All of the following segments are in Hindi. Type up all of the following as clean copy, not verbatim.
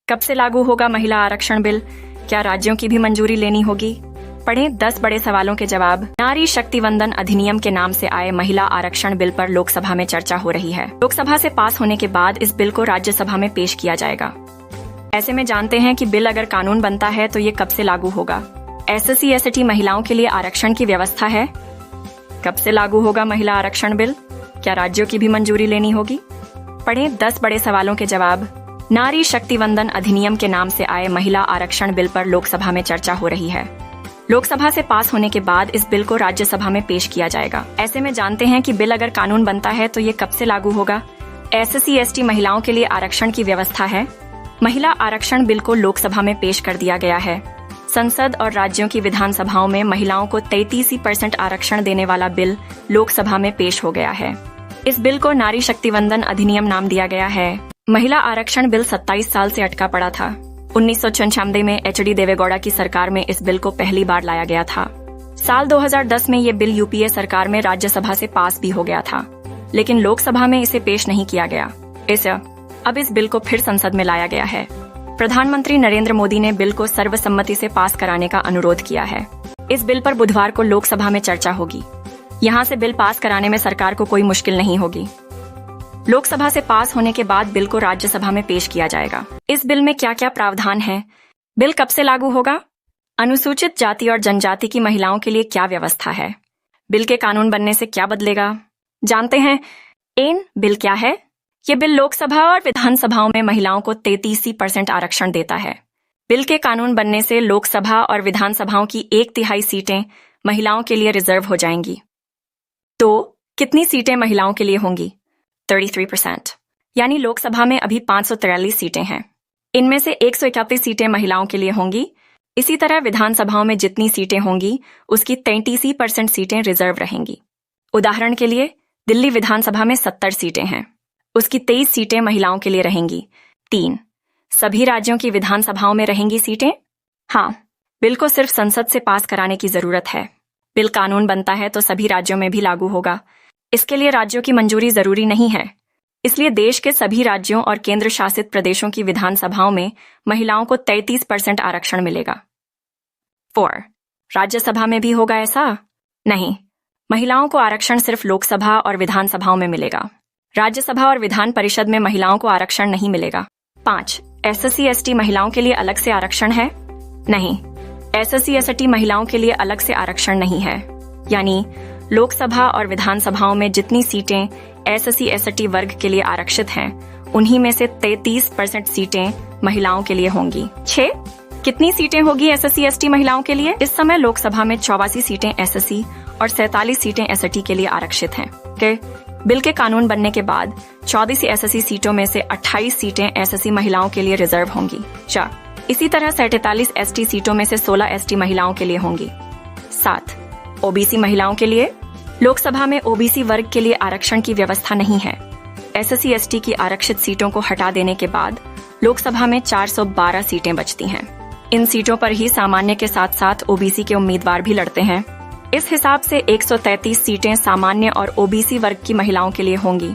कब से लागू होगा महिला आरक्षण बिल? क्या राज्यों की भी मंजूरी लेनी होगी? पढ़ें 10 बड़े सवालों के जवाब। नारी शक्ति वंदन अधिनियम के नाम से आए महिला आरक्षण बिल पर लोकसभा में चर्चा हो रही है। लोकसभा से पास होने के बाद इस बिल को राज्यसभा में पेश किया जाएगा। ऐसे में जानते हैं कि बिल अगर कानून बनता है तो ये कब से लागू होगा। SC ST महिलाओं के लिए आरक्षण की व्यवस्था है। कब से लागू होगा महिला आरक्षण बिल? क्या राज्यों की भी मंजूरी लेनी होगी? पढ़ें 10 बड़े सवालों के जवाब। नारी शक्ति वंदन अधिनियम के नाम से आए महिला आरक्षण बिल पर लोकसभा में चर्चा हो रही है। लोकसभा से पास होने के बाद इस बिल को राज्यसभा में पेश किया जाएगा। ऐसे में जानते हैं कि बिल अगर कानून बनता है तो ये कब से लागू होगा। SC ST महिलाओं के लिए आरक्षण की व्यवस्था है। महिला आरक्षण बिल को लोकसभा में पेश कर दिया गया है। संसद और राज्यों की विधानसभाओं में महिलाओं को 33% आरक्षण देने वाला बिल लोकसभा में पेश हो गया है। इस बिल को नारी शक्ति वंदन अधिनियम नाम दिया गया है। महिला आरक्षण बिल 27 साल से अटका पड़ा था। 1996 में HD देवेगौड़ा की सरकार में इस बिल को पहली बार लाया गया था। साल 2010 में ये बिल UPA सरकार में राज्यसभा से पास भी हो गया था, लेकिन लोकसभा में इसे पेश नहीं किया गया। अब इस बिल को फिर संसद में लाया गया है। प्रधानमंत्री नरेंद्र मोदी ने बिल को सर्वसम्मति से पास कराने का अनुरोध किया है। इस बिल पर बुधवार को लोकसभा में चर्चा होगी। यहाँ से बिल पास कराने में सरकार को कोई मुश्किल नहीं होगी। लोकसभा से पास होने के बाद बिल को राज्यसभा में पेश किया जाएगा। इस बिल में क्या क्या प्रावधान है? बिल कब से लागू होगा? अनुसूचित जाति और जनजाति की महिलाओं के लिए क्या व्यवस्था है? बिल के कानून बनने से क्या बदलेगा? जानते हैं। बिल क्या है? ये बिल लोकसभा और विधानसभाओं में महिलाओं को 33% आरक्षण देता है। बिल के कानून बनने से लोकसभा और विधानसभाओं की 1/3 सीटें महिलाओं के लिए रिजर्व हो जाएंगी। तो कितनी सीटें महिलाओं के लिए होंगी? 33%, यानी लोकसभा में अभी 543 सीटें हैं। इनमें से 131 सीटें महिलाओं के लिए होंगी। इसी तरह विधानसभाओं में जितनी सीटें होंगी उसकी 33% सीटें रिजर्व रहेंगी। उदाहरण के लिए दिल्ली विधानसभा में 70 सीटें हैं, उसकी 23 सीटें महिलाओं के लिए रहेंगी। 3 सभी राज्यों की विधानसभाओं में रहेंगी सीटें। हाँ, बिल को सिर्फ संसद से पास कराने की जरूरत है। बिल कानून बनता है तो सभी राज्यों में भी लागू होगा। इसके लिए राज्यों की मंजूरी जरूरी नहीं है। इसलिए देश के सभी राज्यों और केंद्र शासित प्रदेशों की विधानसभाओं में महिलाओं को 33% आरक्षण मिलेगा। 4 राज्यसभा में भी होगा ऐसा? नहीं, महिलाओं को आरक्षण सिर्फ लोकसभा और विधानसभाओं में मिलेगा। राज्यसभा और विधान परिषद में महिलाओं को आरक्षण नहीं मिलेगा। 5 SC ST महिलाओं के लिए अलग से आरक्षण है? नहीं, SC ST महिलाओं के लिए अलग से आरक्षण नहीं है। यानी लोकसभा और विधानसभाओं में जितनी सीटें SC ST वर्ग के लिए आरक्षित हैं, उन्हीं में से 33% सीटें महिलाओं के लिए होंगी। 6 कितनी सीटें होगी SC ST महिलाओं के लिए? इस समय लोकसभा में 84 सीटें SC और 47 सीटें ST के लिए आरक्षित हैं। बिल के कानून बनने के बाद 14 SC सीटों में से 28 सीटें SC महिलाओं के लिए रिजर्व होंगी। इसी तरह 47 ST सीटों में से 16 ST महिलाओं के लिए होंगी। 7 OBC महिलाओं के लिए? लोकसभा में OBC वर्ग के लिए आरक्षण की व्यवस्था नहीं है। SC ST की आरक्षित सीटों को हटा देने के बाद लोकसभा में 412 सीटें बचती हैं। इन सीटों पर ही सामान्य के साथ साथ OBC के उम्मीदवार भी लड़ते हैं। इस हिसाब से 133 सीटें सामान्य और OBC वर्ग की महिलाओं के लिए होंगी।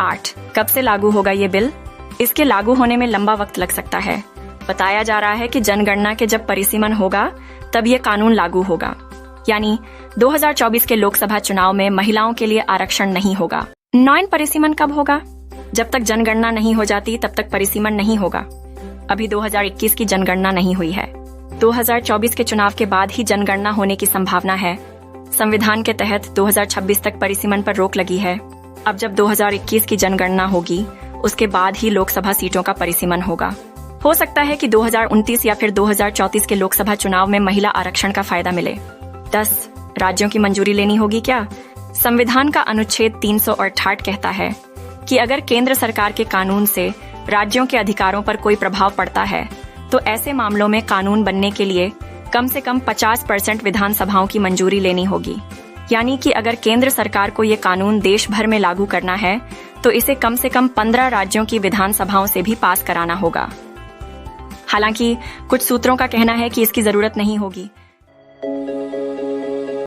8 कब से लागू होगा ये बिल? इसके लागू होने में लंबा वक्त लग सकता है। बताया जा रहा है कि जनगणना के जब परिसीमन होगा तब ये कानून लागू होगा। यानी 2024 के लोकसभा चुनाव में महिलाओं के लिए आरक्षण नहीं होगा। 9 परिसीमन कब होगा? जब तक जनगणना नहीं हो जाती तब तक परिसीमन नहीं होगा। अभी 2021 की जनगणना नहीं हुई है। 2024 के चुनाव के बाद ही जनगणना होने की संभावना है। संविधान के तहत 2026 तक परिसीमन पर रोक लगी है। अब जब 2021 की जनगणना होगी उसके बाद ही लोकसभा सीटों का परिसीमन होगा। हो सकता है कि 2029 या फिर 2034 के लोकसभा चुनाव में महिला आरक्षण का फायदा मिले। 10 राज्यों की मंजूरी लेनी होगी क्या? संविधान का अनुच्छेद 368 कहता है कि अगर केंद्र सरकार के कानून से राज्यों के अधिकारों पर कोई प्रभाव पड़ता है तो ऐसे मामलों में कानून बनने के लिए कम से कम 50% विधानसभाओं की मंजूरी लेनी होगी। यानी कि अगर केंद्र सरकार को ये कानून देश भर में लागू करना है तो इसे कम से कम 15 राज्यों की विधानसभाओं से भी पास कराना होगा। हालांकि कुछ सूत्रों का कहना है कि इसकी जरूरत नहीं होगी।